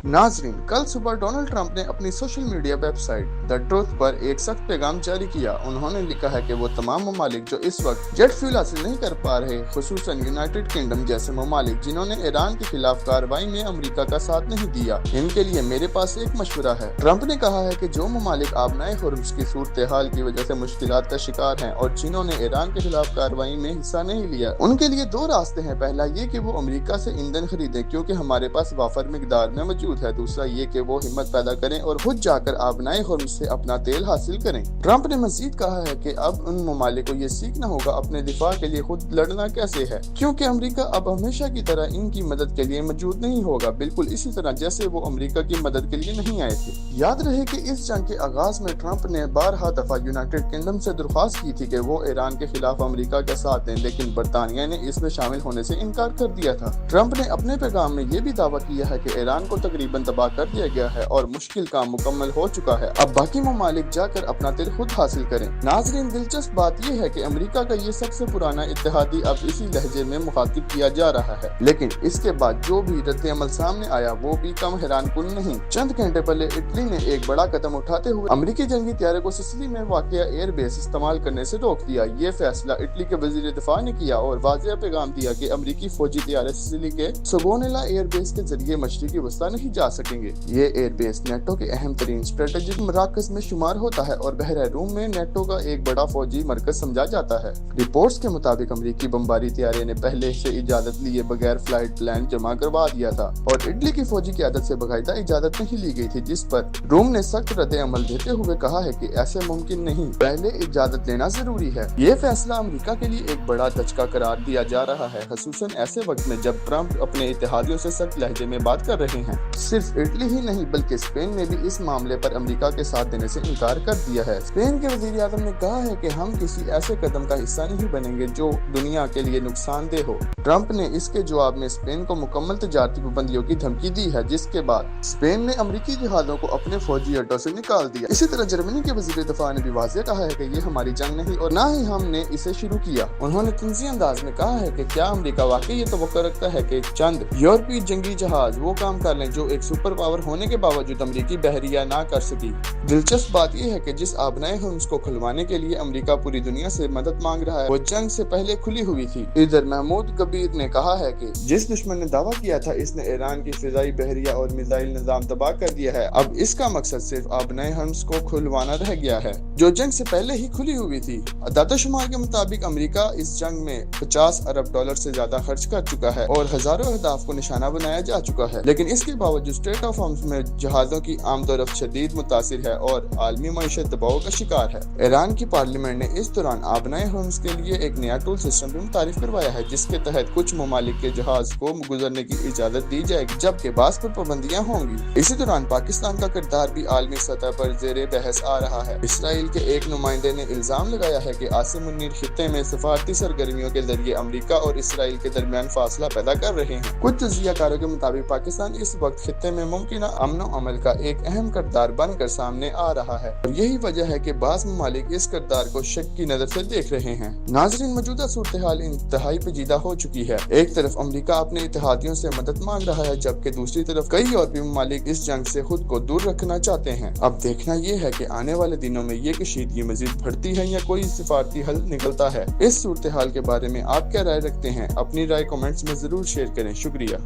नाजरीन, कल सुबह डोनाल्ड ट्रंप ने अपनी social media website the truth पर एक सख्त पैगाम जारी किया। उन्होंने लिखा है कि वो तमाम ममालिक जो इस वक्त जेट फ्यूल हासिल नहीं कर पा रहे, खुसूसन यूनाइटेड किंगडम जैसे ममालिक जिन्होंने ईरान के खिलाफ कार्रवाई में अमेरिका का साथ नहीं दिया, इनके लिए मेरे पास एक मशवरा है। ट्रंप ने कहा है कि जो ममालिक आबनाए हुर्मुज़ की सूरत हाल की वजह से मुश्किलात का शिकार हैं और जिन्होंने ईरान के खिलाफ कार्रवाई में हिस्सा नहीं लिया, उनके लिए दो रास्ते हैं। पहला ये कि वो अमेरिका से ईंधन खरीदे क्योंकि हमारे पास वाफर मिकदार में मौजूद है। दूसरा ये कि वो हिम्मत पैदा करें और खुद जाकर आबनाए हुर्मुज़ से अपना तेल हासिल करें। ट्रंप ने मजीद कहा है कि अब उन ममालिक को ये सीखना होगा अपने दिफा के लिए खुद लड़ना कैसे है, क्योंकि अमेरिका अब हमेशा की तरह इनकी मदद के लिए मौजूद नहीं होगा, बिल्कुल इसी तरह जैसे वो अमेरिका की मदद के लिए नहीं आए थे। याद रहे कि इस जंग के आगाज में ट्रंप ने बारहा दफा यूनाइटेड किंगडम से दरख्वास्त की थी कि वो ईरान के खिलाफ अमेरिका का साथ दें, लेकिन बरतानिया ने इसमें शामिल होने से इनकार कर दिया था। ट्रंप ने अपने पैगाम में ये भी दावा किया है कि ईरान को तकरीबन तबाह कर दिया गया है और मुश्किल काम मुकम्मल हो चुका है, अब बाकी ममालिक जाकर अपना दिल खुद हासिल करें। नाजरीन, दिलचस्प बात यह है कि अमेरिका का ये सबसे पुराना इत्तेहादी अब इसी लहजे में मुखातिब किया जा रहा है, लेकिन इसके बाद जो भी रद्द अमल सामने आया वो भी कम हैरान कुन नहीं। चंद घंटे पहले इटली ने एक बड़ा कदम उठाते हुए अमेरिकी जंगी तैयारे को सिसिली में वाक़िया एयरबेस इस्तेमाल करने से रोक दिया। ये फैसला इटली के वजीर दिफा ने किया और वाज़ेह पैगाम दिया कि अमेरिकी फौजी तैयारे सिसिली के सोगोनेला एयरबेस के जरिए मशरिकी वस्ता नहीं जा सकेंगे। ये एयरबेस नेटो के अहम तरीन स्ट्रेटेजिक मराकज में शुमार होता है और बहरा रूम में नेटो का एक बड़ा फौजी मरकज समझा जाता है। रिपोर्ट्स के मुताबिक अमेरिकी बमबारी तैयारे ने पहले से इजाजत लिए बगैर फ्लाइट प्लान जमा करवा दिया था और इटली की फौजी क़यादत से बाकायदा इजाजत नहीं ली गई थी, जिस पर रूम ने सख्त रद्द अमल देते हुए कहा है कि ऐसे मुमकिन नहीं, पहले इजाजत लेना जरूरी है। ये फैसला अमेरिका के लिए एक बड़ा दचका करार दिया जा रहा है, खसूसन ऐसे वक्त में जब ट्रंप अपने इत्तेहादियों से सख्त लहजे में बात कर रहे हैं। सिर्फ इटली ही नहीं बल्कि स्पेन ने भी इस मामले पर अमेरिका के साथ देने से इनकार कर दिया है। स्पेन के वजीर आज़म ने कहा है कि हम किसी ऐसे कदम का हिस्सा नहीं बनेंगे जो दुनिया के लिए नुकसानदेह हो। ट्रंप ने इसके जवाब में स्पेन को मुकम्मल तिजारती पाबंदियों की धमकी दी है, जिसके बाद स्पेन ने अमेरिकी जहाजों को अपने फौजी अड्डों से निकाल दिया। इसी तरह जर्मनी के वजीर दफा ने भी वाज़ेह कहा है कि ये हमारी जंग नहीं और न ही हमने इसे शुरू किया। उन्होंने तंज़ी अंदाज में कहा है कि क्या अमेरिका वाकई ये तवक्को रखता है कि चंद यूरोपीय जंगी जहाज वो काम कर लें जो एक सुपर पावर होने के बावजूद अमेरिकी बहरिया ना कर सकी। दिलचस्प बात यह है कि जिस आबनाए हुर्मुज़ को खुलवाने के लिए अमेरिका पूरी दुनिया से मदद मांग रहा है वो जंग से पहले खुली हुई थी। इधर महमूद कबीर ने कहा है कि जिस दुश्मन ने दावा किया था इसने ईरान की फिजाई बहरिया और मिसाइल निजाम तबाह कर दिया है, अब इसका मकसद सिर्फ आबनाए हुर्मुज़ को खुलवाना रह गया है जो जंग से पहले ही खुली हुई थी। अदाद-ओ-शुमार के मुताबिक अमेरिका इस जंग में 50 अरब डॉलर से ज्यादा खर्च कर चुका है और हजारों अहदाफ को निशाना बनाया जा चुका है, लेकिन इसके बावजूद स्ट्रेट ऑफ होर्मुज़ में जहाजों की आमदोरफ्त शदीद मुतासिर है और आलमी मईशत दबाव का शिकार है। ईरान की पार्लियामेंट ने इस दौरान आबनाए हुर्मुज़ के लिए एक नया टूल सिस्टम भी मुतारिफ करवाया है, जिसके तहत कुछ ममालिक के जहाज को गुजरने की इजाजत दी जाएगी जबकि बास पर पाबंदियां होंगी। इसी दौरान पाकिस्तान का किरदार भी आलमी सतह पर जेरे बहस आ रहा है। इसराइल के एक नुमाइंदे ने इल्जाम लगाया है कि आसिम मुनीर खित्ते में सफारती सरगर्मियों के जरिए अमेरिका और इसराइल के दरमियान फासला पैदा कर रहे हैं। कुछ तजियाकारों के मुताबिक पाकिस्तान इस वक्त खित्ते में मुमकिन अमन अमल का एक अहम किरदार बनकर सामने आ रहा है और यही वजह है कि बास ममालिक इस किरदार को शक की नजर से देख रहे हैं। नाजरीन, मौजूदा सूरत हाल इंतहाई पेचीदा हो चुकी है। एक तरफ अमेरिका अपने इत्तेहादियों से मदद मांग रहा है जबकि दूसरी तरफ कई और भी ममालिक इस जंग से खुद को दूर रखना चाहते हैं। अब देखना ये है कि आने वाले दिनों में ये कशीदगी मजीद बढ़ती है या कोई सिफारती हल निकलता है। इस सूरत हाल के बारे में आप क्या राय रखते हैं? अपनी राय कमेंट्स में जरूर शेयर करें। शुक्रिया।